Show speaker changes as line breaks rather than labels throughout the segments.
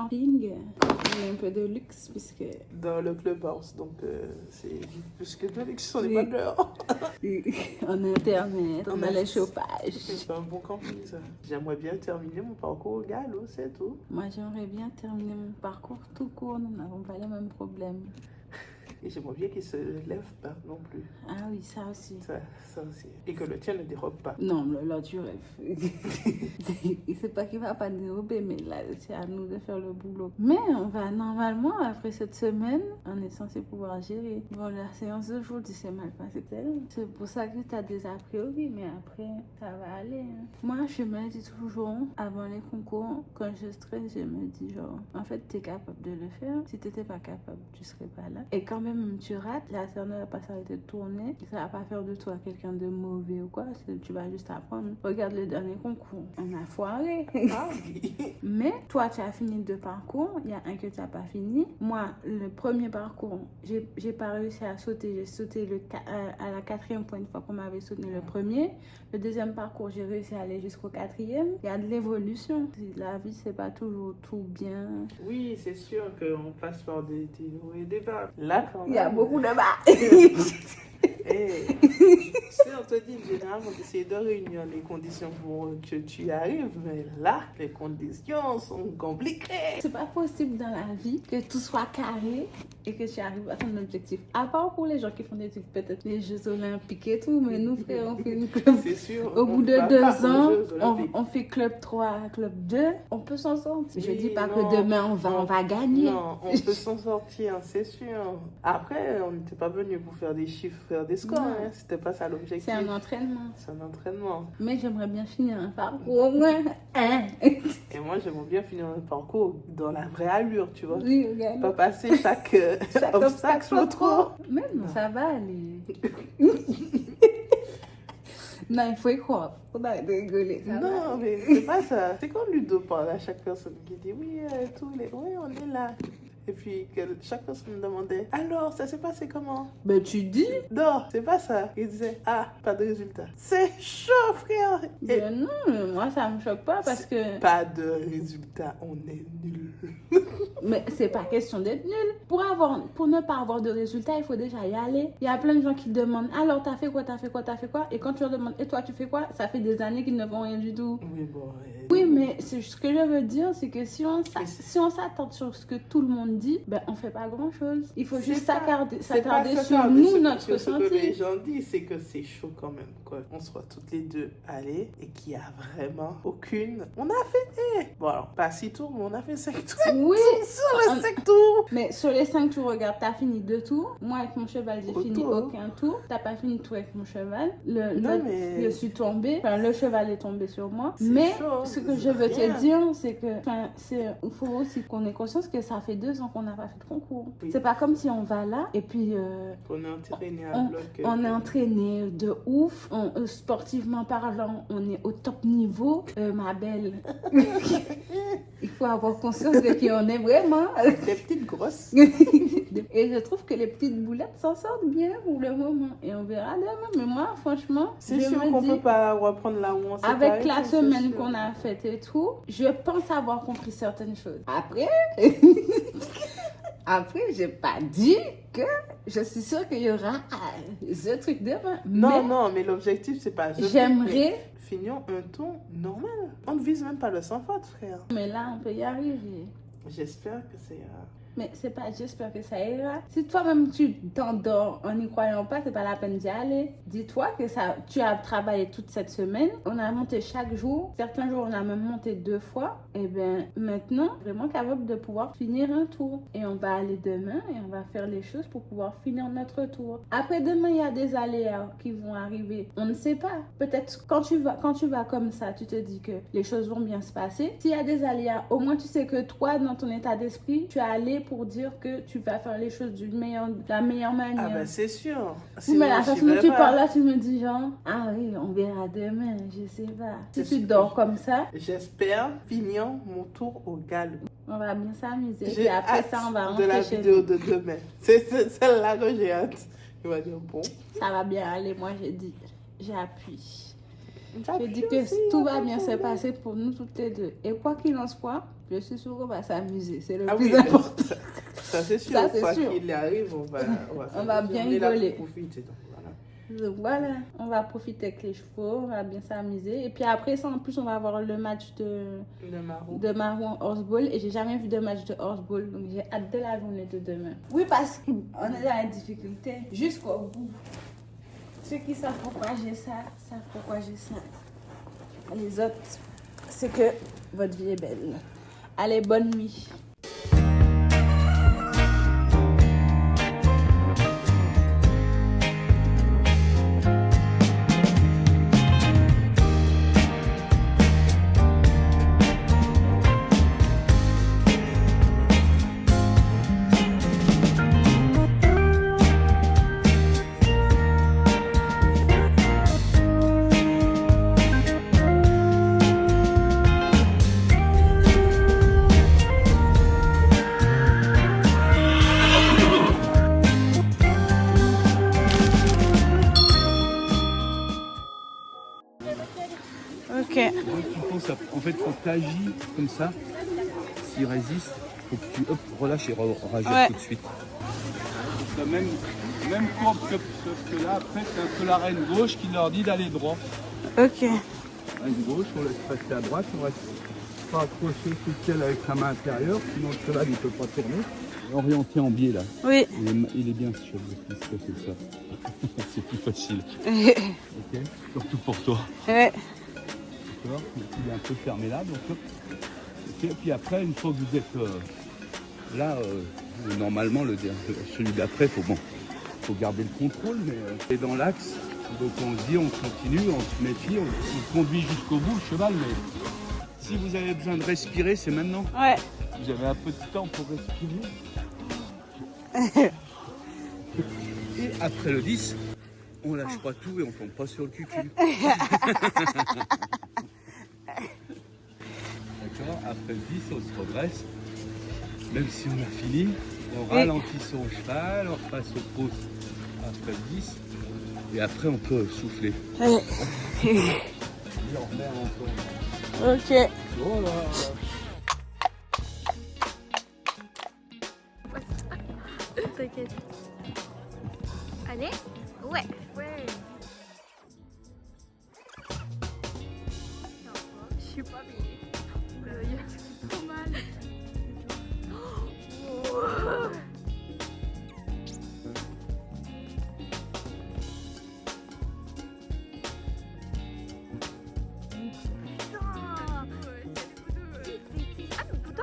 camping, un peu de luxe, puisque...
Dans le clubhouse, donc c'est plus que de luxe, on n'est pas dehors.
On a Internet, on a le chauffage.
C'est un bon camping, ça. J'aimerais bien terminer mon parcours au galop, c'est tout.
Moi, j'aimerais bien terminer mon parcours tout court, nous n'avons pas les mêmes problèmes.
Et j'aimerais bien qu'il se lève pas non plus.
Ah oui, ça aussi.
Ça aussi. Et que le tien ne dérobe pas.
Non, là, tu rêves. C'est pas qu'il va pas dérober, mais là, c'est à nous de faire le boulot. Mais on va normalement, après cette semaine, on est censé pouvoir gérer. Bon, la séance d'aujourd'hui s'est mal passée. C'est pour ça que tu as des a priori, mais après, ça va aller. Hein. Moi, je me dis toujours, avant les concours, quand je stresse, je me dis genre, en fait, tu es capable de le faire. Si tu n'étais pas capable, tu serais pas là. Et quand même, tu rates, la Terre ne va pas s'arrêter de tourner. Ça va pas faire de toi quelqu'un de mauvais ou quoi. Tu vas juste apprendre. Regarde le dernier concours. On a foiré.
Ah oui.
Mais toi, tu as fini 2 parcours. Il y a un que tu n'as pas fini. Moi, le premier parcours, j'ai pas réussi à sauter. J'ai sauté à la 4e pour une fois qu'on m'avait sauté le premier. Le deuxième parcours, j'ai réussi à aller jusqu'au 4e. Il y a de l'évolution. La vie, c'est pas toujours tout bien.
Oui, c'est sûr qu'on passe par des hauts et des bas. Là, quand même.
Il y a beaucoup de bas.
Hey, si on te dit généralement d'essayer de réunir les conditions pour que tu y arrives, mais là, les conditions sont compliquées.
C'est pas possible dans la vie que tout soit carré et que tu arrives à ton objectif. À part pour les gens qui font des trucs, peut-être les Jeux Olympiques et tout, mais nous, frère, on fait une club.
C'est sûr.
Au bout de 2 ans, on fait club 3, club 2, on peut s'en sortir. Je dis pas que demain on va gagner.
Non, on peut s'en sortir, c'est sûr. Après, on n'était pas venu pour faire des chiffres, faire des scores. Hein. C'était pas ça l'objectif.
C'est un entraînement.
C'est un entraînement.
Mais j'aimerais bien finir un parcours au moins.
Et moi, j'aimerais bien finir un parcours dans la vraie allure, tu vois.
Oui, regarde.
Pas passer chaque obstacle sur trop.
Mais non, ça va aller. Non, il faut y croire. Faut pas rigoler.
Non, mais c'est pas ça. C'est quand Ludo parle à chaque personne qui dit oui, oui, on est là. Et puis que chaque personne me demandait alors ça s'est passé comment?
Ben tu dis.
Non, c'est pas ça. Il disait pas de résultat. C'est chaud, frère.
Ben non, moi ça me choque pas parce que.
Pas de résultat, on est nul.
Mais c'est pas question d'être nul. Pour ne pas avoir de résultat, il faut déjà y aller. Il y a plein de gens qui demandent alors t'as fait quoi? Et quand tu leur demandes et toi tu fais quoi? Ça fait des années qu'ils ne font rien du tout.
Oui, bon.
Oui, mais ce que je veux dire, c'est que si on s'attarde sur ce que tout le monde dit, ben on fait pas grand chose. Il faut juste s'attarder sur nous, notre ressenti.
Ce que les gens disent, c'est que c'est chaud quand même. Quoi. On soit toutes les deux allées et qu'il n'y a vraiment aucune. On a fait. Bon, alors, pas 6 tours, mais on a fait 5 tours.
Oui,
sur les 5 tours.
Mais sur les 5 tours, regarde, t'as fini 2 tours. Moi, avec mon cheval, j'ai fini aucun tour. T'as pas fini tout avec mon cheval. Je suis tombée. Enfin, le cheval est tombé sur moi. Mais
chaud,
ce que je veux te dire, c'est que il faut aussi qu'on ait conscience que ça fait 2 ans qu'on n'a pas fait de concours. Oui. C'est pas comme si on va là et puis
on est entraîné à bloc.
On est entraîné de ouf. Sportivement parlant, on est au top niveau. Ma belle, il faut avoir conscience de qui on est vraiment.
Des petites grosses.
Et je trouve que les petites boulettes s'en sortent bien pour le moment. Et on verra demain. Mais moi, franchement,
c'est sûr qu'on peut pas reprendre là où on s'est
avec la semaine qu'on a faite et tout, je pense avoir compris certaines choses. Après, j'ai pas dit que je suis sûre qu'il y aura ce truc demain.
Non, mais l'objectif, c'est pas...
J'aimerais...
Finissons un ton normal. On ne vise même pas le sans faute, frère.
Mais là, on peut y arriver.
J'espère que c'est...
Mais c'est pas j'espère que ça ira. Si toi-même tu t'endors en n'y croyant pas, c'est pas la peine d'y aller. Dis-toi que tu as travaillé toute cette semaine. On a monté chaque jour. Certains jours, on a même monté 2 fois. Et bien maintenant, vraiment capable de pouvoir finir un tour. Et on va aller demain et on va faire les choses pour pouvoir finir notre tour. Après demain, il y a des aléas qui vont arriver. On ne sait pas. Peut-être quand tu vas comme ça, tu te dis que les choses vont bien se passer. S'il y a des aléas, au moins tu sais que toi, dans ton état d'esprit, tu es allé pour dire que tu vas faire les choses de la meilleure manière.
Ah ben c'est sûr.
Oui, mais la façon dont tu parles là, tu me dis genre, ah oui, on verra demain, je sais pas. Si tu dors comme ça.
J'espère finir mon tour au galop.
On va bien s'amuser. Et après ça, on va rentrer
de la vidéo de demain. C'est celle-là que j'ai hâte. Il va dire bon.
Ça va bien aller, moi j'ai dit, j'appuie. Je dis que tout va bien se passer pour nous toutes les deux. Et quoi qu'il en soit, je suis sûre qu'on va s'amuser. C'est le plus important.
Ça, c'est sûr. Quoi qu'il arrive, on va bien rigoler. Donc
voilà, on va profiter avec les chevaux, on va bien s'amuser. Et puis après ça, en plus, on va avoir le match de Marou en horseball. Et j'ai jamais vu de match de horseball, donc j'ai hâte de la journée de demain. Oui, parce qu'on est dans la difficulté jusqu'au bout. Ceux qui savent pourquoi j'ai ça, savent pourquoi j'ai ça. Les autres, c'est que votre vie est belle. Allez, bonne nuit.
En fait, quand tu agis comme ça, s'il résiste, il faut que tu relâches et réagir tout de suite. La même courbe que là, après, c'est un peu la reine gauche qui leur dit d'aller droit.
Ok.
Reine gauche, on laisse passer à droite, on reste pas accroché tout seul avec sa main intérieure, sinon le cheval il ne peut pas tourner. Orienté en biais là.
Oui.
Il est bien ce cheval, c'est ça. C'est plus facile. Ok. Surtout pour toi.
Ouais.
D'accord. Il est un peu fermé là, donc. Et puis après, une fois que vous êtes là, normalement celui d'après, faut garder le contrôle, mais c'est dans l'axe. Donc on se dit, on continue, on se méfie, on conduit jusqu'au bout le cheval, mais si vous avez besoin de respirer, c'est maintenant.
Ouais.
Vous avez un peu de temps pour respirer. Et après le 10, on lâche pas tout et on tombe pas sur le cul. D'accord. Après le 10, on se redresse. Même si on a fini, on ralentit son cheval, on repasse au pause après le 10. Et après, on peut souffler. Et on remet encore.
Ok.
Voilà.
T'inquiète. Allez. Ouais. Je suis pas bien. C'est trop mal.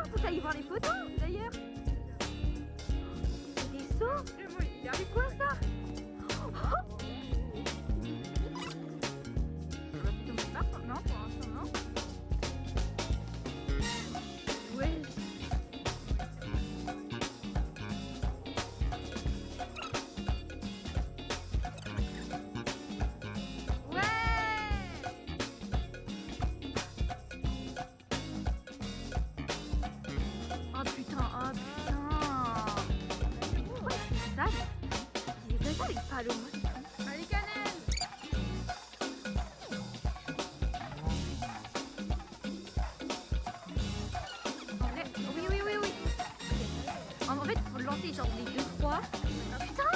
Faut aller voir les photos d'ailleurs. Des sauts. C'est quoi ça? Non, pour l'instant non. Ouais. Oh putain. Ouais, c'est sale. Il est pas avec Paloma. Allez, cannelle. Oui. En fait, faut le lancer genre les 2 fois. Oh, putain.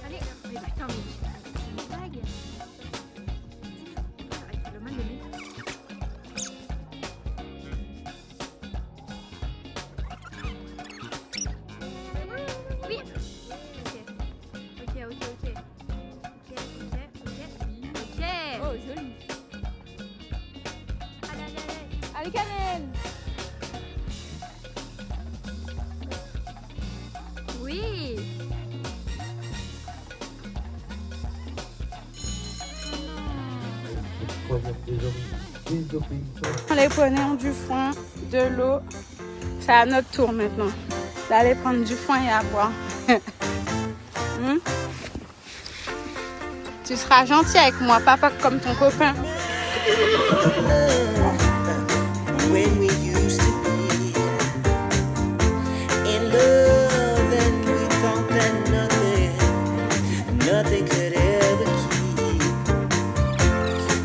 Allez, mais putain, mais c'est une blague. Arrête, le mal de mettre. Oui. Ok. Oh, joli. Allez, cannelle. Oui.
Les poneys ont du foin, de l'eau. C'est à notre tour maintenant d'aller prendre du foin et à boire. Tu seras gentil avec moi, papa, comme ton copain.
When we used to be in love and we thought that nothing nothing could ever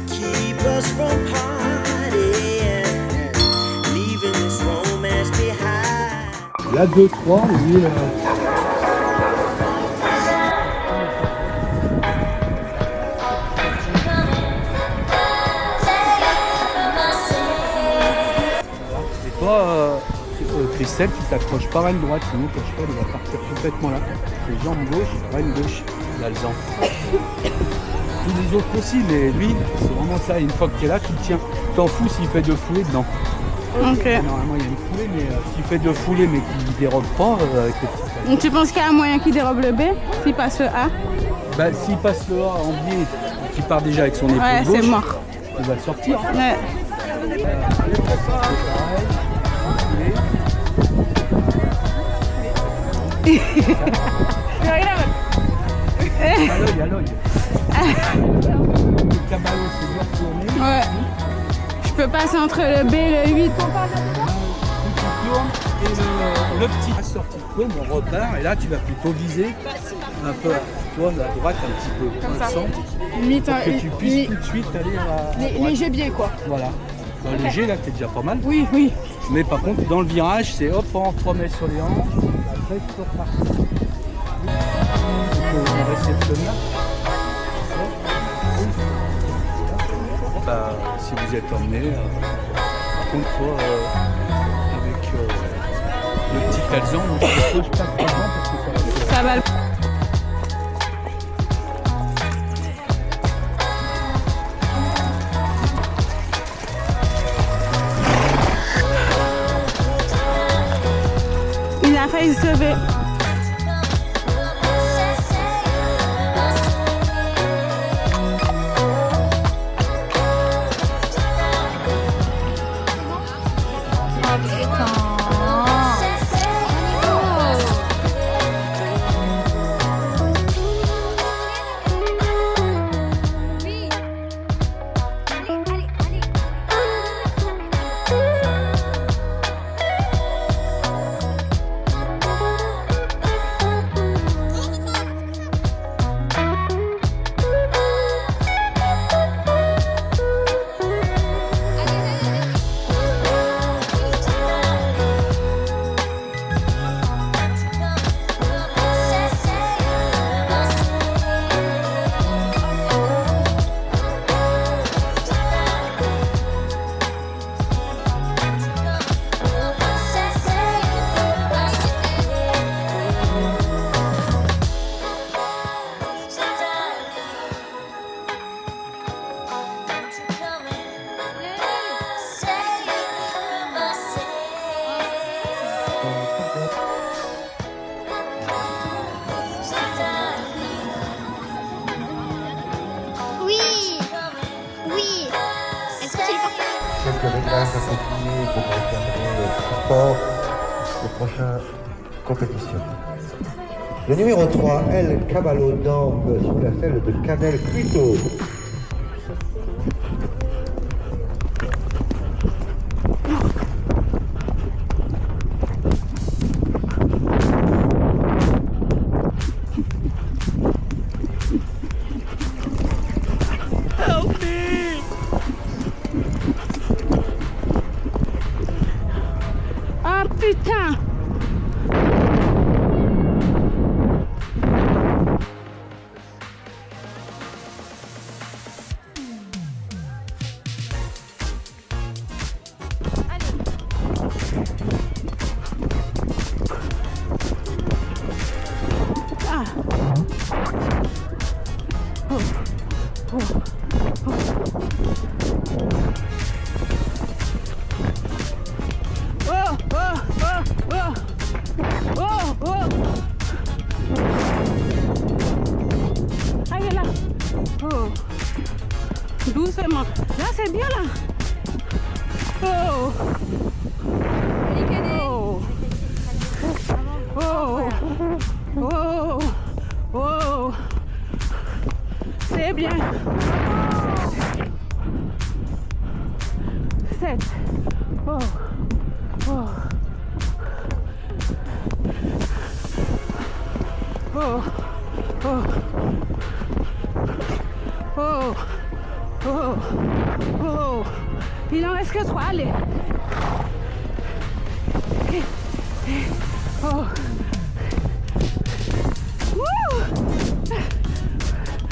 keep us from partying, leaving this romance behind.
Là, 2-3, et toi, Christelle, tu t'accroches pas reine droite, sinon ton cheval il va partir complètement là. Les jambes gauche, reine gauche, l'alzan. Tous les autres aussi, mais lui, c'est vraiment ça. Une fois que tu es là, tu le tiens. T'en fous s'il fait deux foulées dedans.
Ok.
Normalement, il y a une foulée, mais s'il fait deux foulées, mais qu'il dérobe pas, avec le petit.
Donc tu penses qu'il y a un moyen qu'il dérobe le B s'il passe le A?
Bah, s'il passe le A en biais, qu'il part déjà avec son épaule
Ouais,
gauche,
c'est mort.
il va sortir.
Ouais.
À l'œil. Le cabalot, c'est bien tourné.
Ouais. Je peux passer entre le B et le 8.
Tu tournes et le petit sorti de paume, on repart et là tu vas plutôt viser un peu, tu vois, à droite un petit peu,
Comme
dans
ça.
le centre,
Limite,
pour que tu puisses tout de suite aller à droite.
léger biais quoi.
Voilà. Dans le léger là, t'es déjà pas mal.
Oui, oui.
Mais par contre, dans le virage, c'est hop, on te remet sur les hanches, après tu peux repartir. On réceptionne là. Bah, si vous êtes emmené, par contre, toi, avec le petit alzan, donc je ne pose pas de temps parce que
Ça va le... Il a failli se lever.
Quelques réglages appropriés pour encadrer le support des prochaines compétitions. Le numéro 3, El Caballo d'Ambe, sous la selle de Kamel Cuito.
Oh putain! Ah! Oh! Oh! Oh! Oh! Allez là. Oh. Doucement. Là c'est bien là. Oh. Oh. Oh. Oh. Oh. C'est bien. 7. Oh. Oh. Oh. Oh. Oh, oh, oh. Il en reste que 3, allez. Oh. Wouh.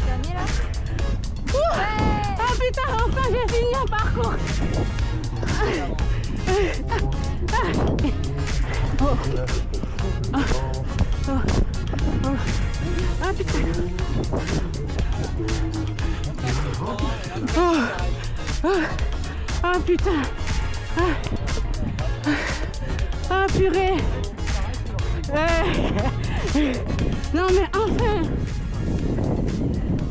Dernier là.
Ouh. Ah putain, enfin j'ai fini un parcours. Oh. Oh. Oh. Ah putain. Oh. Oh. Ah putain. Ah. Ah purée. Non mais enfin.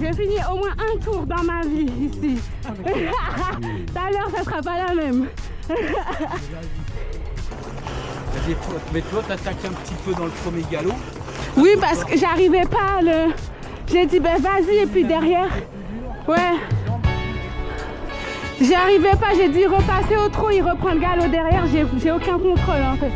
J'ai fini au moins un tour dans ma vie ici. Tout à l'heure ça sera pas la même.
Mais toi, t'attaques un petit peu dans le premier galop.
Oui, parce que j'arrivais pas à le... J'ai dit, ben vas-y, et puis derrière... Ouais. J'y arrivais pas, j'ai dit repasser au trot, il reprend le galop derrière, j'ai aucun contrôle en fait.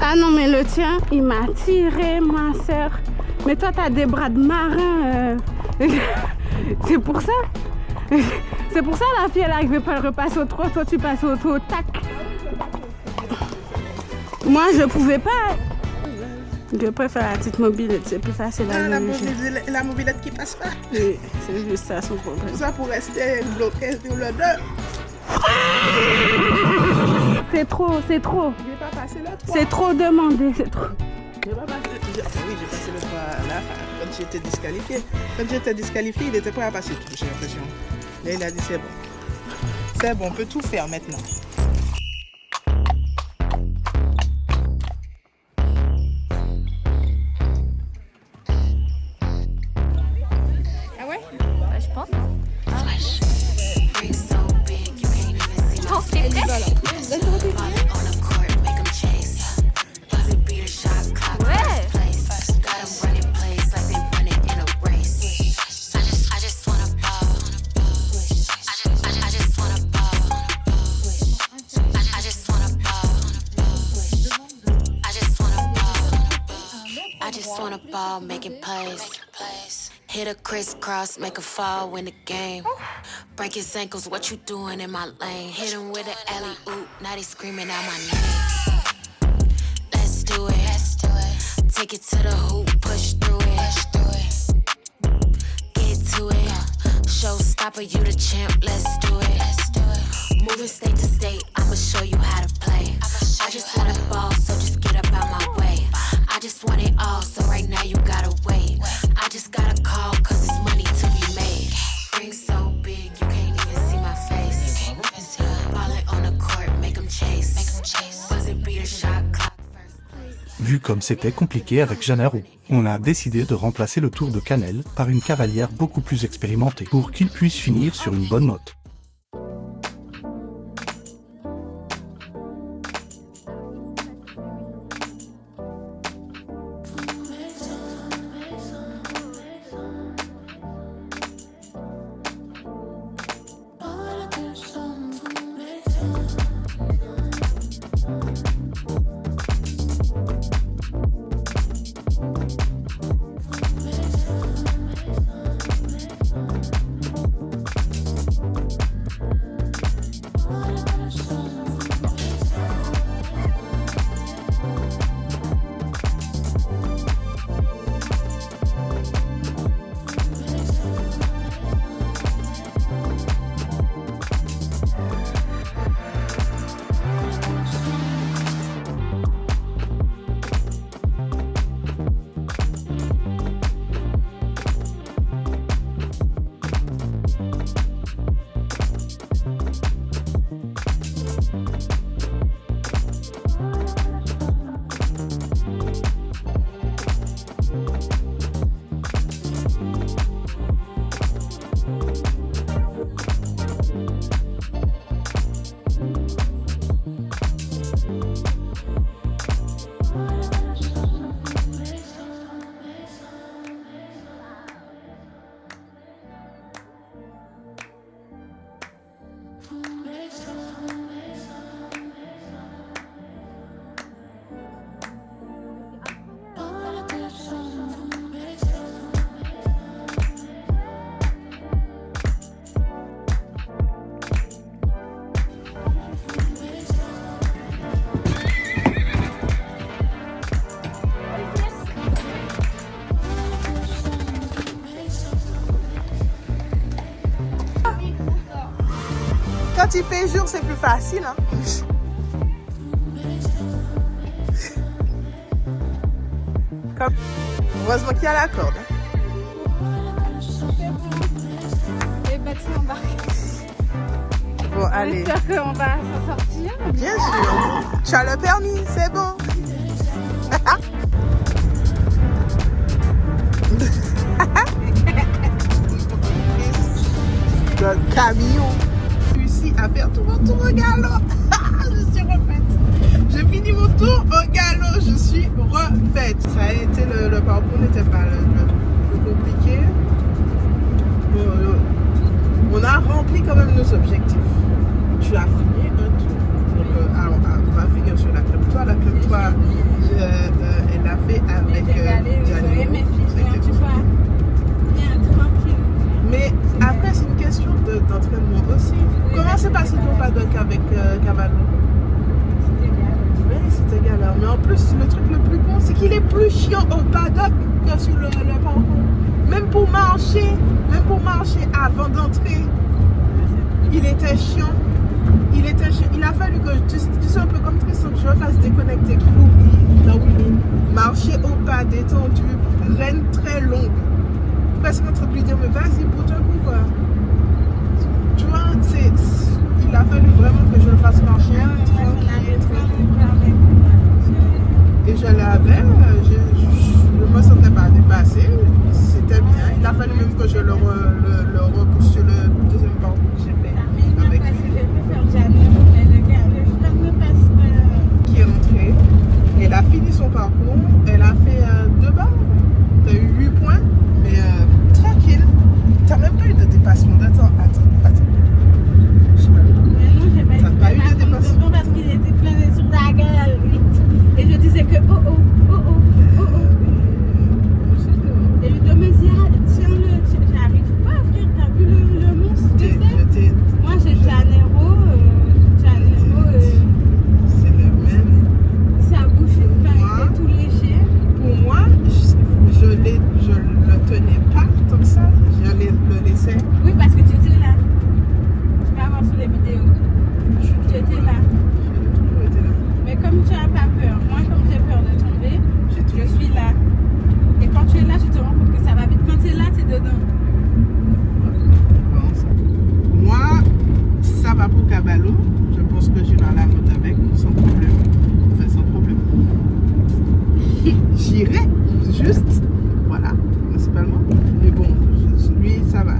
Ah non mais le tien, il m'a tiré ma soeur. Mais toi t'as des bras de marin. C'est pour ça. C'est pour ça la fille elle arrivait pas à repasser au trot. Toi tu passes au trot, tac. Moi je pouvais pas. Je préfère la petite mobilette, c'est plus facile à naviger.
La mobilette qui passe pas.
Oui, c'est juste ça son problème.
Ça pour rester bloqué sur le dos.
C'est trop.
Je vais pas passer le 3.
C'est trop demandé, c'est trop.
Je vais pas passer. Oui, j'ai passé le 3 là quand j'étais disqualifié. Quand j'étais disqualifié, il était prêt à passer tout, j'ai l'impression. Là, il a dit c'est bon. C'est bon, on peut tout faire maintenant.
Ah ouais? Bah, je pense. Oh, t'es prêt? Ouais.
I just wanna ball, making plays. Hit a crisscross, make a fall, win the game. Break his ankles, what you doing in my lane? Hit him with an alley-oop, now they screaming out my name. Let's do it. Take it to the hoop, push through it. Get to it. Showstopper, you the champ, let's do it. Moving state to state, I'ma show you how to play. I just wanna ball, so just get up out my way. I just want it all, so right now you gotta wait. I just gotta call, cause it's money to be made. Ring so big, you can't even see my face. Ballin' on the court, make them chase. Buzzer beat a shot clock.
Vu comme c'était compliqué avec Jeannero, on a décidé de remplacer le tour de Canel par une cavalière beaucoup plus expérimentée pour qu'il puisse finir sur une bonne note.
quand il fait jour, c'est plus facile. Hein? Comme... Heureusement qu'il y a la corde. Hein?
Les bâtiments embarqués.
Bon, allez.
J'espère qu'on va s'en sortir.
Bien sûr. Tu as le permis, c'est bon. Le camion. J'ai réussi à faire tout mon tour au galop. Je suis refaite. J'ai fini mon tour au galop. Je suis refaite. Ça a été le parcours n'était pas le plus compliqué. On a rempli quand même nos objectifs. Tu as fini un tour. Donc, on va finir sur la club 3. La club 3, elle l'a fait avec Gianni. Mais après, c'est une question d'entraînement aussi. Comment s'est passé ton paddock avec Cavallo? Oui, c'était galère. Mais en plus, le truc le plus con, c'est qu'il est plus chiant au paddock que sur le parcours. Même pour marcher avant d'entrer, il était chiant. Il a fallu que, tu sais, un peu comme Tristan, que je me fasse déconnecter, qu'il oublie là où il est. Marcher au pas, détendu, reine très longue. Presque en train de lui dire, mais vas-y, bouge un coup, quoi. Tu vois, il a fallu vraiment que je le fasse marcher. Et je l'avais, je me sentais pas dépassée. C'était bien. Il a fallu même que je le repousse sur le deuxième parcours que j'ai fait avec lui. Qui est entré. Elle a fini son parcours. Elle a fait 2 barres. Tu as eu 8 points. Mais tranquille. Tu n'as même pas eu de dépassement. Attends. T'as pas eu de dépassement.
Parce qu'il était plein sur la gueule. Et je disais que oh. Et le dommage dit, tiens-le, j'arrive pas, frère, t'as vu le monstre, tu sais? Moi j'ai Janeiro,
c'est le même.
Ça bouge, enfin, il est tout léger.
Pour moi, je le tenais pas comme ça, je le laissais.
Oui, parce que tu étais là. Tu peux avoir sur les vidéos. Tu étais là.
J'ai toujours été là.
Mais comme tu n'as pas peur, moi comme j'ai peur de tomber, je suis là. Et quand tu es là, tu te rends compte que ça va vite. Quand tu es là, tu es dedans.
Moi, ça va pour Caballo. Je pense que j'irai à la moto avec, sans problème. Enfin, sans problème. J'irai, juste. Voilà, principalement. Mais bon, lui, ça va.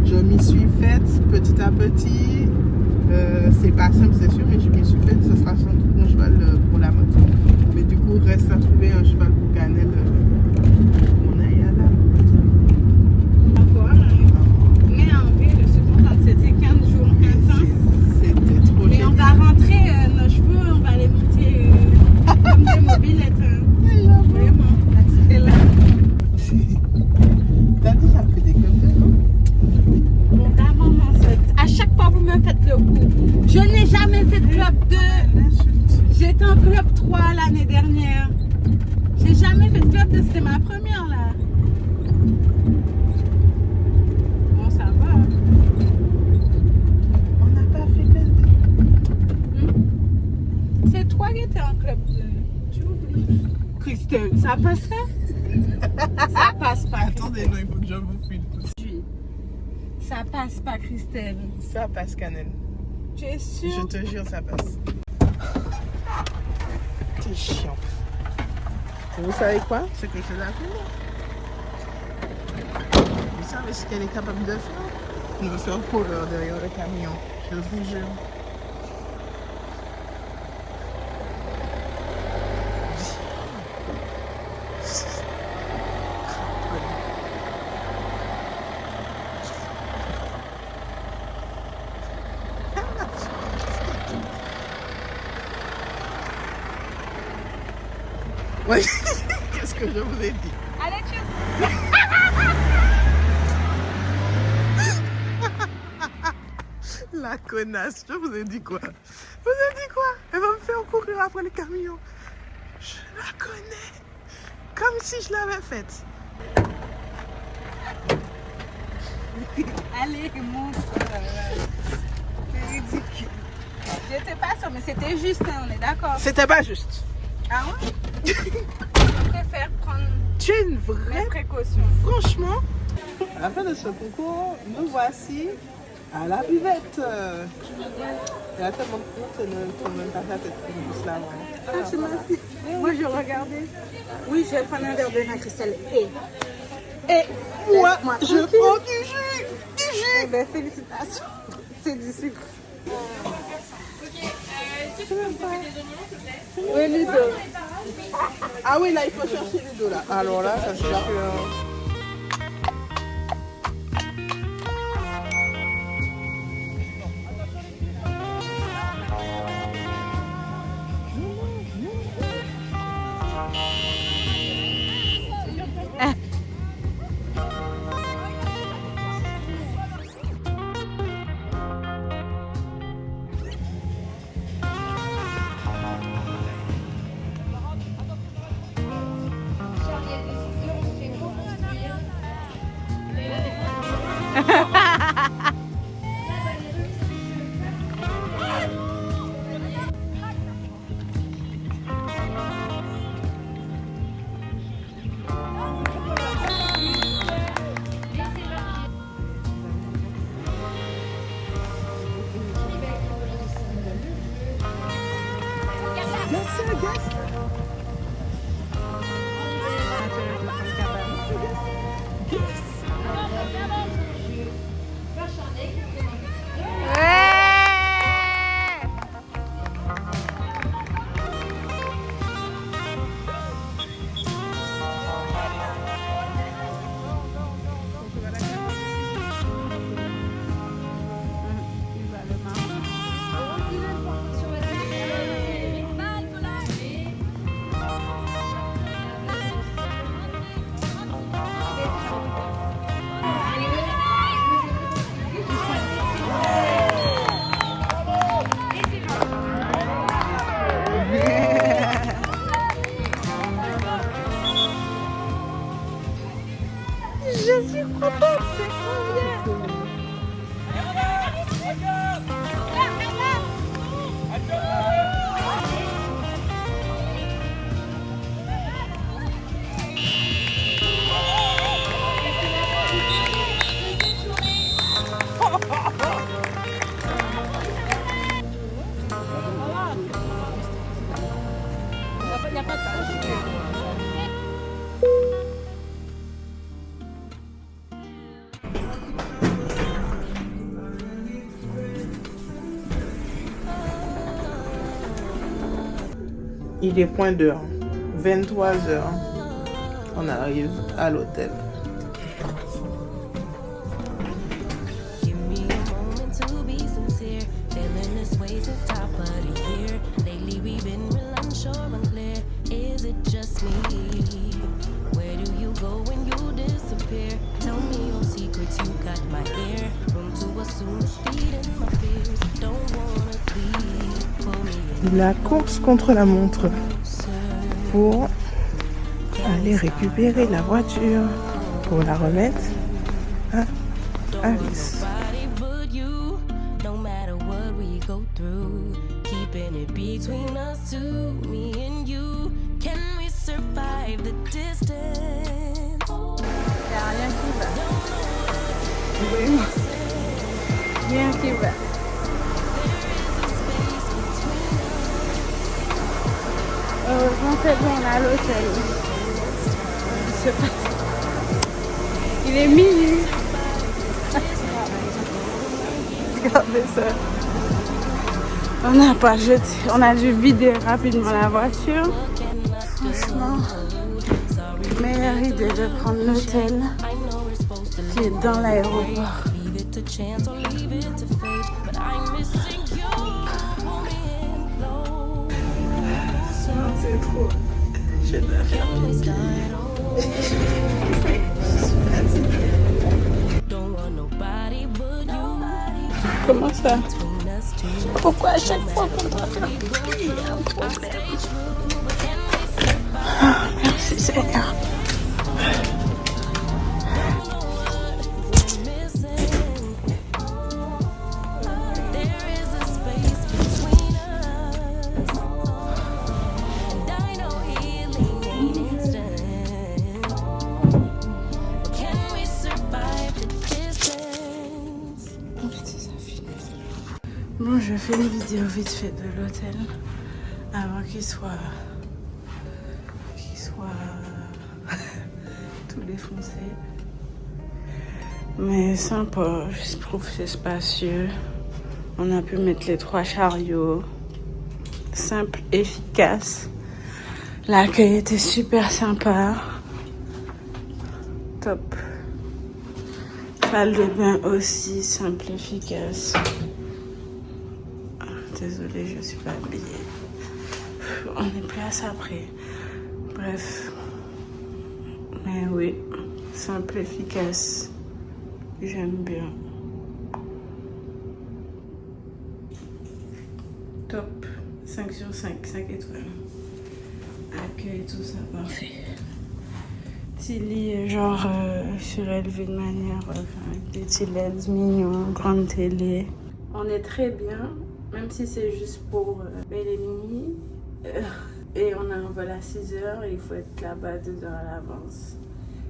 Je m'y suis faite petit à petit. C'est pas simple, c'est sûr, mais je m'y suis faite. Ce sera sans doute mon cheval pour la moto. Mais du coup, reste à trouver un cheval pour Canel. On aille à la
Mais en vrai, je suis contente. C'était 15 jours intenses.
C'était trop
Mais
génial.
on va rentrer nos cheveux, on va les monter comme des mobilettes. Vraiment, c'est là.
T'as déjà fait des clubs de non?
Bon, là, maman, à chaque fois, vous me faites le coup. Je n'ai jamais fait de club 2. J'étais en club 3 l'année dernière. J'ai jamais fait de club 2, c'était ma première là. Bon, ça va.
On n'a pas fait que
C'est toi qui étais en club 2. Tu oublies. Christelle, ça passerait? Ça passe pas.
Attendez, non, il faut que je vous filme.
Ça passe pas, Christelle.
Ça passe, Canel.
Tu es sûre?
Je te jure, ça passe. T'es chiant. Vous savez quoi? C'est quelque chose à faire. Vous savez ce qu'elle est capable de faire? De faire courir derrière le camion. Je vous jure. Ouais. Qu'est-ce que je vous ai dit?
Allez, tu...
La connasse, je vous ai dit quoi? Je vous ai dit quoi? Elle va me faire courir après le camion. Je la connais. Comme si je l'avais faite.
Allez, monte. ridicule. J'étais pas sûre, mais c'était juste, hein, on est d'accord.
C'était pas juste.
Ah ouais? Je préfère prendre
Tu es une
mes
vraie.
précautions.
Franchement, à la fin de ce concours, nous voici à la buvette. Il y a tellement de comptes, ne trouve même pas ta tête pour nous là.
Ah, c'est ma fille. Moi, je regardais. Oui, je vais prendre un verre de vin cristal.
Et moi,
Laisse-moi
je
tranquille.
prends du jus. Du jus.
Eh ben, félicitations. C'est du sucre. Oui, Ludo.
Ah oui, là, il faut chercher Ludo là. Alors là, ça c'est sûr que... Il est point d'heure, 23h. On arrive à l'hôtel.
Give me a moment to be sincere. Feeling this way since top of the year. Lately we've been real unsure, unclear. Is it just me? Where do you go when you disappear? Tell me your secrets, you got my ear. Room to assume the speed in my fears. Don't wanna leave. Pull me in.
La course contre la montre pour aller récupérer la voiture pour la remettre à Alice.
Nobody but you. No matter what we go through, keeping it between us two, me and you. Can we survive the distance?
Il n'y a rien qui va. Rien qui va. Heureusement, c'est bon, on est à l'hôtel. Je sais pas. Il est minuit. Regardez ça. On n'a pas jeté. On a dû vider rapidement la voiture. Franchement, meilleure idée de prendre l'hôtel qui est dans l'aéroport.
Leave it to chance or leave it to fate. But I'm missing you. Pull me in close.
C'est trop. Je dois faire
Can we start over? Don't want nobody but you.
Comment ça?
Between us two.
Pourquoi à chaque fois qu'on doit faire il y a un problème? Merci Seigneur.
There is
je fais une vidéo vite fait de l'hôtel avant qu'il soit tout défoncé. Mais sympa, je trouve que c'est spacieux. On a pu mettre les 3 chariots. Simple, efficace. L'accueil était super sympa. Top. Salle de bain aussi, simple, efficace. Ah, désolée, je suis pas habillée. On est plus à ça après. Bref. Mais oui, simple, efficace. J'aime bien. Top. 5 sur 5, 5 étoiles. Accueil, tout ça, parfait. Petit lit, genre surélevé de manière, avec des petits LEDs mignons, grande télé. On est très bien, même si c'est juste pour belle et nuit. Et on a un vol à 6h et il faut être là-bas 2 heures à l'avance.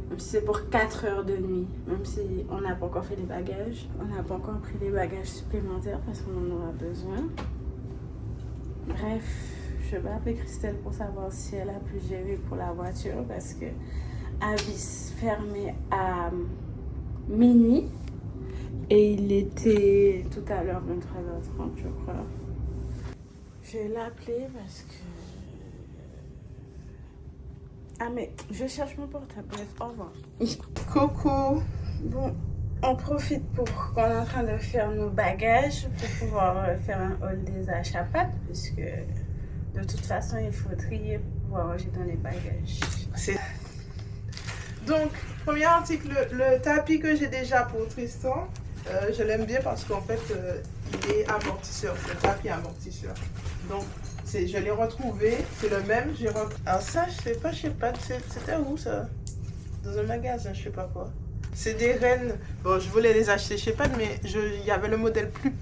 Même si c'est pour 4 heures de nuit, même si on n'a pas encore fait les bagages. On n'a pas encore pris les bagages supplémentaires parce qu'on en aura besoin. Bref, je vais appeler Christelle pour savoir si elle a pu gérer pour la voiture parce que avis fermé à minuit et il était tout à l'heure 23h30 je crois. Je vais l'appeler parce que... Ah mais je cherche mon portable, bref, au revoir. Coucou. Bon, on profite pour qu'on est en train de faire nos bagages pour pouvoir faire un haul des achats pâtes puisque de toute façon il faut trier pour pouvoir ranger dans les bagages.
Donc, premier article, le tapis que j'ai déjà pour Tristan, je l'aime bien parce qu'en fait, il est amortisseur, c'est le tapis amortisseur. Donc, je l'ai retrouvé, c'est le même. Alors ça, je sais pas, c'était où ça? Dans un magasin, je sais pas quoi. C'est des rennes, bon, je voulais les acheter chez Pat, mais il y avait le modèle plus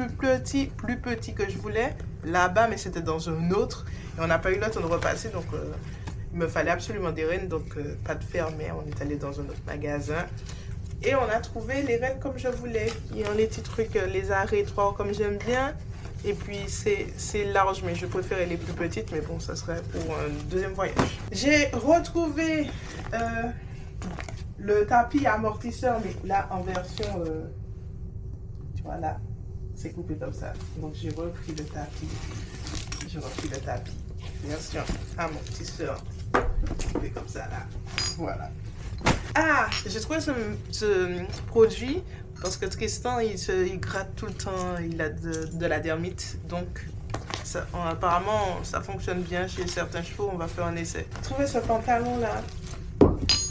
petit que je voulais, là-bas, mais c'était dans un autre. Et on n'a pas eu le temps de repasser, donc... il me fallait absolument des rennes, donc pas de fermé. On est allé dans un autre magasin et on a trouvé les rennes comme je voulais. Il y a les petits trucs, les arrêts 3 comme j'aime bien. Et puis c'est large, mais je préférais les plus petites. Mais bon, ça serait pour un deuxième voyage. J'ai retrouvé le tapis amortisseur, mais là en version, tu vois là, c'est coupé comme ça. Donc j'ai repris le tapis. Version amortisseur. Coupé comme ça là. Voilà. Ah, j'ai trouvé ce produit parce que Tristan il gratte tout le temps, il a de la dermite, donc ça, apparemment ça fonctionne bien chez certains chevaux. On va faire un essai. J'ai trouvé ce pantalon là,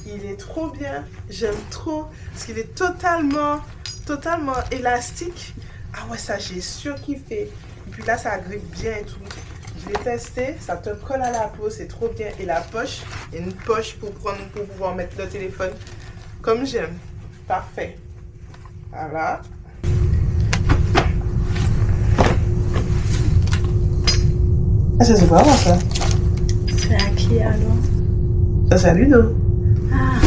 il est trop bien, j'aime trop parce qu'il est totalement élastique. Ah ouais, ça j'ai surkiffé. Et puis là ça grippe bien et tout. Je l'ai testé, ça te colle à la peau, c'est trop bien. Et la poche, il y a une poche pour pouvoir mettre le téléphone comme j'aime. Parfait. Voilà. Ah, ça c'est vraiment ça.
C'est à qui alors?
Ça c'est à Ludo.
Ah.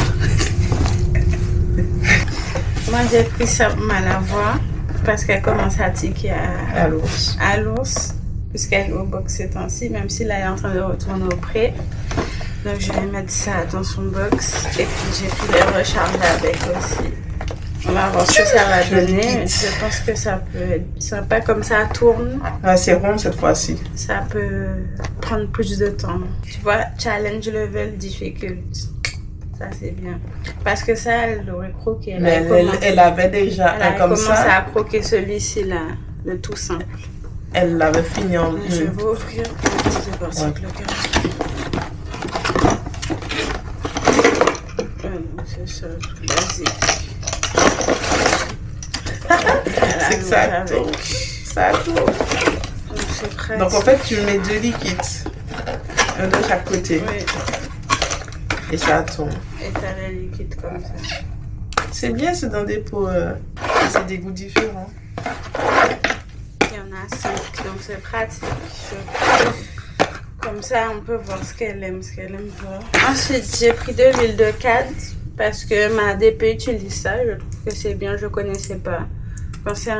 Moi j'ai pris ça pour ma lavoie parce qu'elle commence à tiquer à l'ours. Puisqu'elle est au box ces temps-ci, même si là elle est en train de retourner au pré. Donc je vais mettre ça dans son box. Et puis j'ai pris les recharges avec aussi. On va voir ce que ça va donner. Je pense que ça peut être sympa comme ça tourne.
Ah, c'est rond cette fois-ci.
Ça peut prendre plus de temps. Tu vois, challenge level difficult. Ça c'est bien. Parce que ça, elle aurait croqué.
Elle avait déjà un comme ça.
Elle a commencé à croquer celui-ci là, le tout simple.
Elle l'avait fini en bleu.
Je vais ouvrir le petit avec le c'est ça, basique.
C'est que ça tourne. Ça tourne. Donc en fait, tu mets 2 liquides. Un de chaque côté.
Oui.
Et ça tourne.
Et t'as les liquides comme ça.
C'est bien, c'est dans des pots. C'est des goûts différents.
Il y en a 5, donc c'est pratique. Comme ça, on peut voir ce qu'elle aime pas. Ensuite, j'ai pris de l'huile de cadre parce que ma DP utilise ça. Je trouve que c'est bien, je connaissais pas. Quand c'est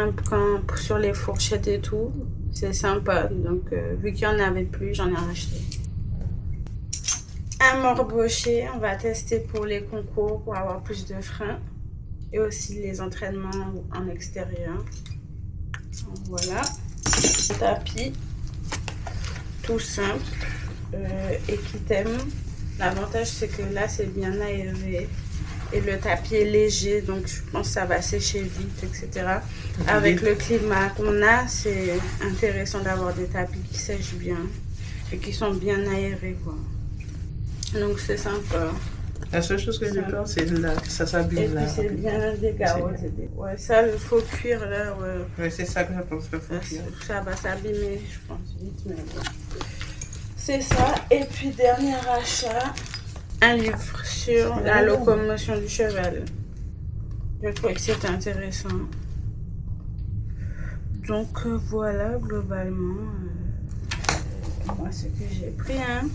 sur les fourchettes et tout, c'est sympa. Donc, vu qu'il n'y en avait plus, j'en ai racheté. Un morbocher, on va tester pour les concours, pour avoir plus de freins. Et aussi les entraînements en extérieur. Voilà. Un tapis, tout simple. Equitem. L'avantage, c'est que là, c'est bien aéré. Et le tapis est léger, donc je pense que ça va sécher vite, etc. Avec le climat qu'on a, c'est intéressant d'avoir des tapis qui sèchent bien et qui sont bien aérés, quoi. Donc c'est sympa.
La seule chose que j'ai peur, c'est là, que ça s'abîme là.
Et puis c'est bien dégarrosé. Ouais, ça, le faux cuir là, ouais.
Ouais, c'est ça que je pense, le faux cuir.
Ça va s'abîmer, je pense, vite, mais bon. C'est ça. Et puis, dernier achat, un livre sur la locomotion du cheval. Je trouvais que c'était intéressant. Donc, voilà, globalement, moi, ce que j'ai pris. Hein.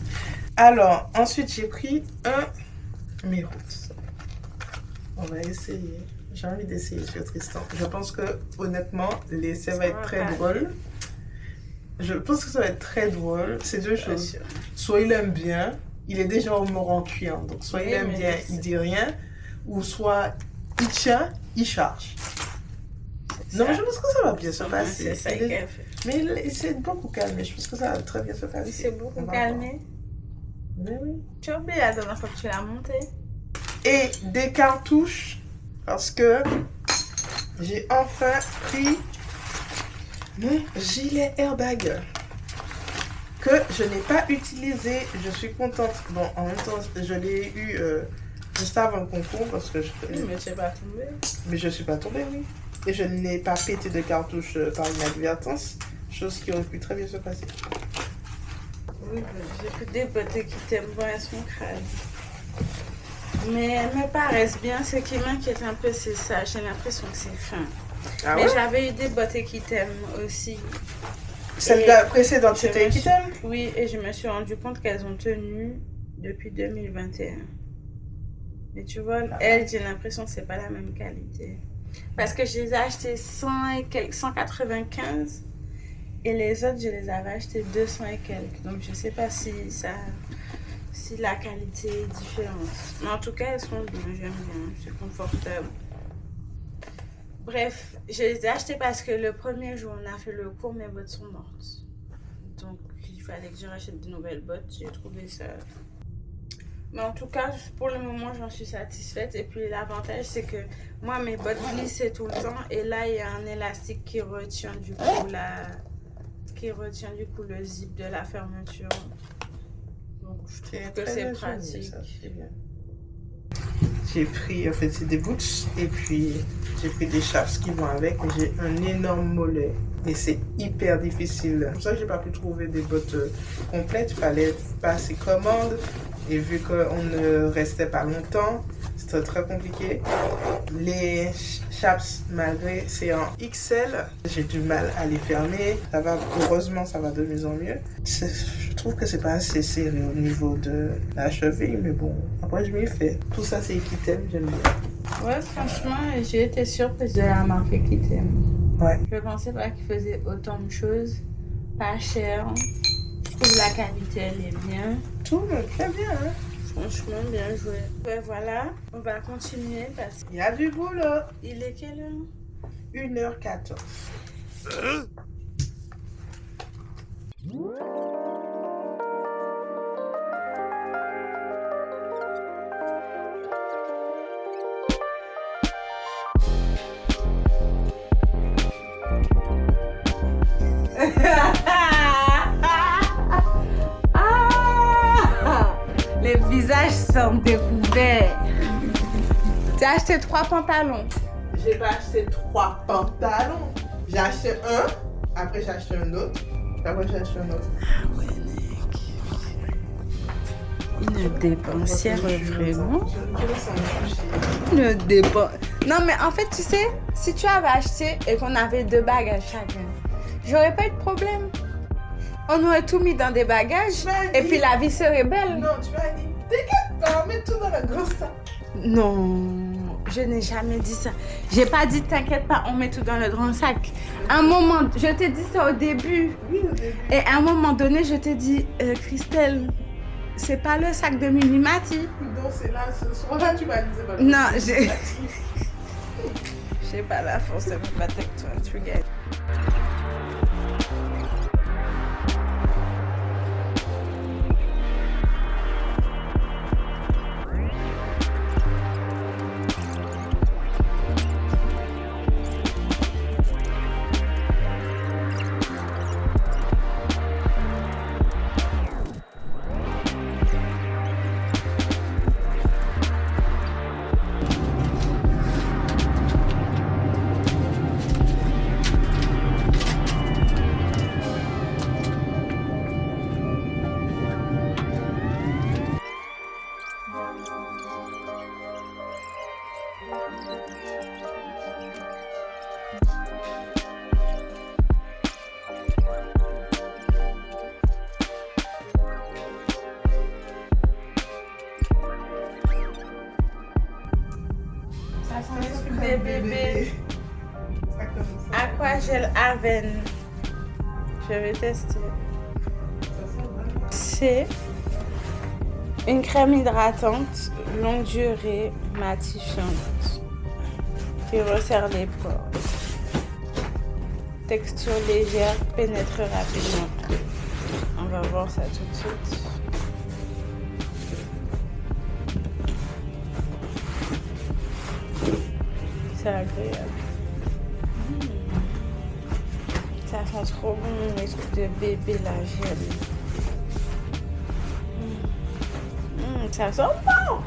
Alors, ensuite, j'ai pris mes routes. On va essayer. J'ai envie d'essayer sur Tristan. Je pense que, honnêtement, l'essai va être très drôle. Je pense que ça va être très drôle. C'est deux choses. Soit il aime bien, il est déjà au mort en cuir. Donc, soit il aime bien, il dit rien. Ou soit il tient, il charge. Non, mais je pense que ça va bien se passer.
C'est ça qu'il a fait.
Mais il s'est beaucoup calmé. Je pense que ça va très bien se passer.
Il s'est beaucoup calmé.
Mais oui.
Tu as oublié la dernière fois que tu l'as monté.
Et des cartouches. Parce que j'ai enfin pris mon gilet airbag que je n'ai pas utilisé. Je suis contente. Bon, en même temps, je l'ai eu juste avant le concours parce que
mais tu n'es pas tombée.
Mais je ne suis pas tombée, oui. Et je n'ai pas pété de cartouche par inadvertance. Chose qui aurait pu très bien se passer.
Oui, j'ai pris des bottes qui t'aiment bien, elles sont crades. Mais elles me paraissent bien. Ce qui m'inquiète un peu, c'est ça. J'ai l'impression que c'est fin.
Ah
mais
ouais?
j'avais eu des bottes qui t'aiment aussi.
Celle précédente, c'était qui t'aime?
Oui, et je me suis rendu compte qu'elles ont tenu depuis 2021. Mais tu vois, elles, j'ai l'impression que c'est pas la même qualité. Parce que je les ai achetées 195 et les autres, je les avais achetées 200 et quelques. Donc, je sais pas si la qualité est différente. Mais en tout cas, elles sont bien, j'aime bien, c'est confortable. Bref, je les ai achetées parce que le premier jour, on a fait le cours, mes bottes sont mortes. Donc, il fallait que je rachète de nouvelles bottes. J'ai trouvé ça. Mais en tout cas, pour le moment, j'en suis satisfaite. Et puis, l'avantage, c'est que moi, mes bottes glissaient tout le temps. Et là, il y a un élastique qui retient du coup le zip de la fermeture. Donc, je trouve que c'est pratique.
Ça, c'est bien. J'ai pris, en fait, c'est des boots et puis j'ai pris des chaps qui vont avec. J'ai un énorme mollet et c'est hyper difficile. C'est pour ça que j'ai pas pu trouver des bottes complètes. Il fallait passer commande et vu qu'on ne restait pas longtemps, c'était très compliqué. Les chaps, malgré c'est en XL, j'ai du mal à les fermer. Ça va, heureusement, ça va de mieux en mieux. Je trouve que c'est pas assez serré au niveau de la cheville, mais bon, après je m'y fais. Tout ça c'est Equitem, j'aime bien.
Ouais, franchement, j'ai été surprise de la marque Equitem.
Ouais.
Je pensais pas qu'ils faisaient autant de choses, pas cher. Je trouve la qualité, elle est bien.
Tout très bien, hein.
Franchement, bien joué. Ouais, voilà, on va continuer parce
qu'il y a du boulot.
Il est quelle heure?
1h14.
Les visages sont découverts. Tu as acheté 3 pantalons.
J'ai pas acheté 3 pantalons. J'ai acheté un, après j'ai acheté un autre, après j'ai acheté un autre.
Ah ouais, mec. Une dépensière vraiment. Une dépense. Non mais en fait, tu sais, si tu avais acheté et qu'on avait 2 bagages chacun, j'aurais pas eu de problème. On aurait tout mis dans des bagages et puis la vie serait belle.
Non, tu m'as dit, t'inquiète pas, mets tout dans la grosse sac.
Non, je n'ai jamais dit ça. J'ai pas dit t'inquiète pas, on met tout dans le grand sac. Un moment, je t'ai dit ça au début.
Oui, au début.
Et à un moment donné, je t'ai dit, Christelle, c'est pas le sac de Minimati.
Donc c'est là, ce soir-là, tu m'as dit c'est pas
Non, j'ai pas la force de me battre avec toi, tu gagnes. Ça sent des bébés. Aquagel Aven. Je vais tester. C'est une crème hydratante longue durée matifiante qui resserre les pores. Texture légère, pénètre rapidement. On va voir ça tout de suite. C'est agréable. Ça sent trop bon, les trucs de bébé, la gel. Ça sent bon.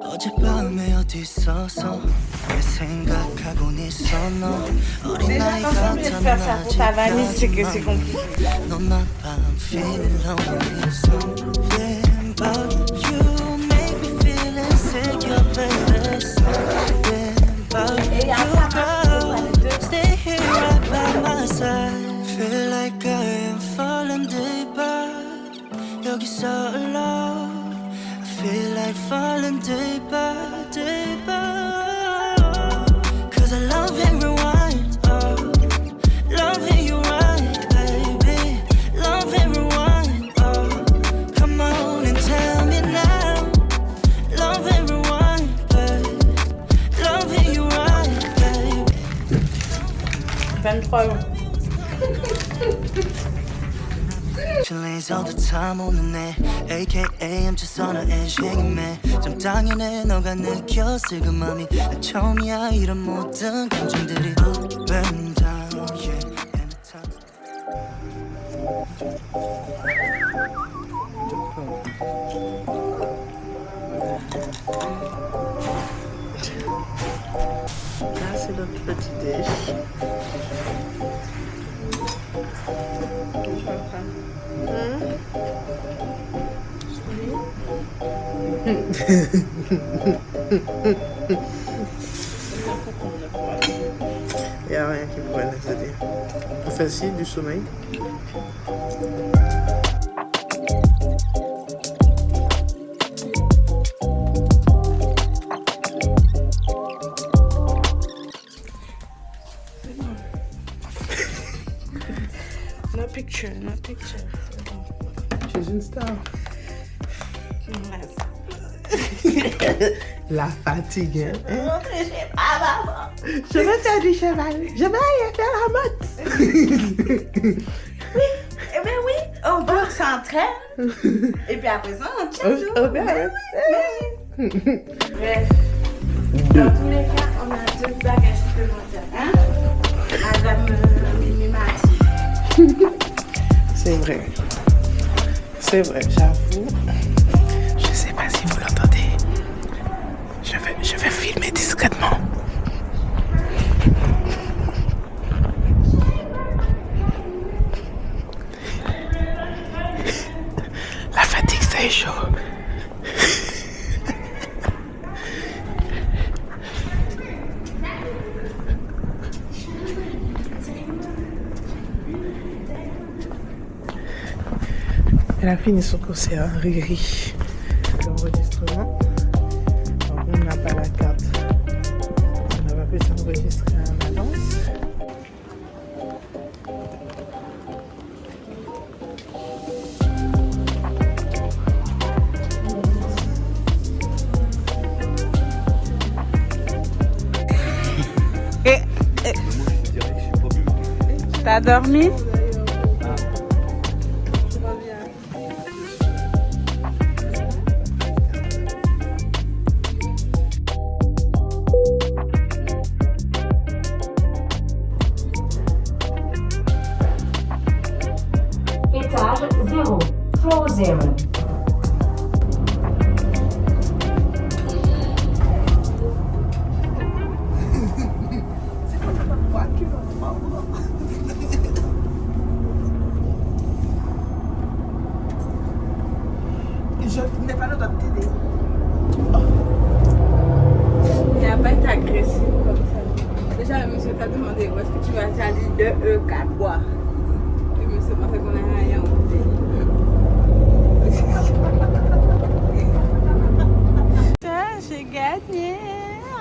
어젯밤에 어디 있어서 내 생각하곤 있어 너
Déjà, quand on vient de faire ça pour ta valise, c'est que c'est compliqué.
너만 밤 feeling lonely so yeah but you make me feel insecure baby so yeah but you girl stay here right by my side feel like I am falling deeper 여기서 alone I feel like falling deeper, deeper. Cause I love and rewind, oh. Love and you right, baby. Love and rewind, oh. Come on and tell me now. Love and rewind, baby. Love and you right, baby.
23 euros.
Chillings all the time 오는 내 AKA I'm just on an edge hanging man 좀 당연해 너가 느껴 슬그맘이 처음이야 이런 모든 감정들이 up and down yeah and the time
Là, c'est notre petit déj. Il n'y a rien qui pourrait nous aider. On fait ci, du sommeil.
No picture, no picture.
Je suis une star.
Ouais.
La fatigue, hein?
Rentrez chez papa.
Je vais faire du cheval. Je vais aller faire la motte.
Eh bien oui, on s'entraîne. Et puis après ça, on tient. Bref. Dans tous les cas, on a 2 bagages supplémentaires. Hein? Madame Minimati.
C'est vrai. C'est vrai, j'avoue. Je sais pas si vous l'entendez. Je vais filmer discrètement. La fatigue, c'est chaud. Elle a fini son concert, Riri. L'enregistrement. Alors, on n'a pas la carte. On n'a pas pu s'enregistrer en avance.
T'as dormi?
Étage 0, floor 0.
Je n'ai pas le droit de t'aider.
Il n'a pas été agressif comme ça. Déjà, le monsieur t'a demandé où est-ce que tu vas. Tu as dit 2 E4 quoi. Le monsieur pensait qu'on n'a rien oublié. J'ai gagné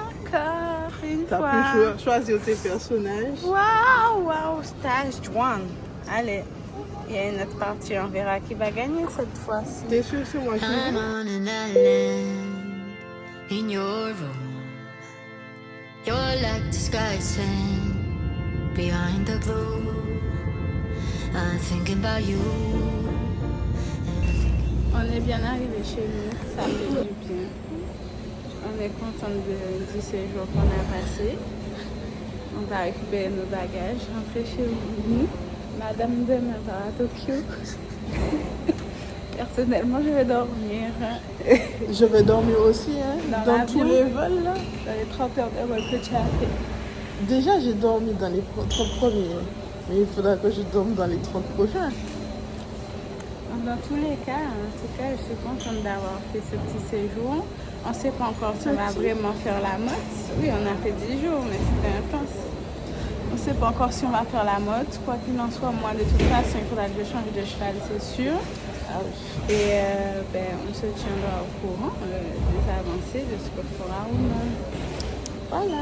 encore une fois.
T'as pu choisir tes personnages.
Waouh, waouh, stage 1. Allez, il y a une autre partie, on verra qui va gagner cette fois-ci.
T'es sûr que c'est moi qui
I'm
vais?
on an island in your room. You're like the sky sand behind the blue. I'm thinking about you.
On est bien arrivé chez nous, ça fait du bien. On est content du séjour qu'on a passé. On va récupérer nos bagages, rentrer chez nous. Madame demain va à Tokyo. Personnellement, je vais dormir
Je vais dormir aussi, hein, dans
l'avion.
tous les vols là.
Dans les 30 heures de vol que tu as fait.
Déjà, j'ai dormi dans les 30 premiers. Mais il faudra que je dorme dans les 30 prochains.
Dans tous les cas, en tout cas, je suis contente d'avoir fait ce petit séjour. On ne sait pas encore si on va vraiment faire la motte. Oui, on a fait 10 jours, mais c'était intense. On ne sait pas encore si on va faire la motte. Quoi qu'il en soit, moi, de toute façon, il faudra que je change de cheval, c'est sûr. Et on se tiendra au courant des avancées, de ce qu'on fera ou non. Voilà.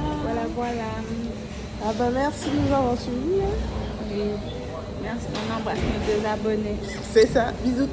Ah ben merci de nous avoir suivis. Hein.
Oui. Merci, on embrasse nos 2 abonnés.
C'est ça, bisous.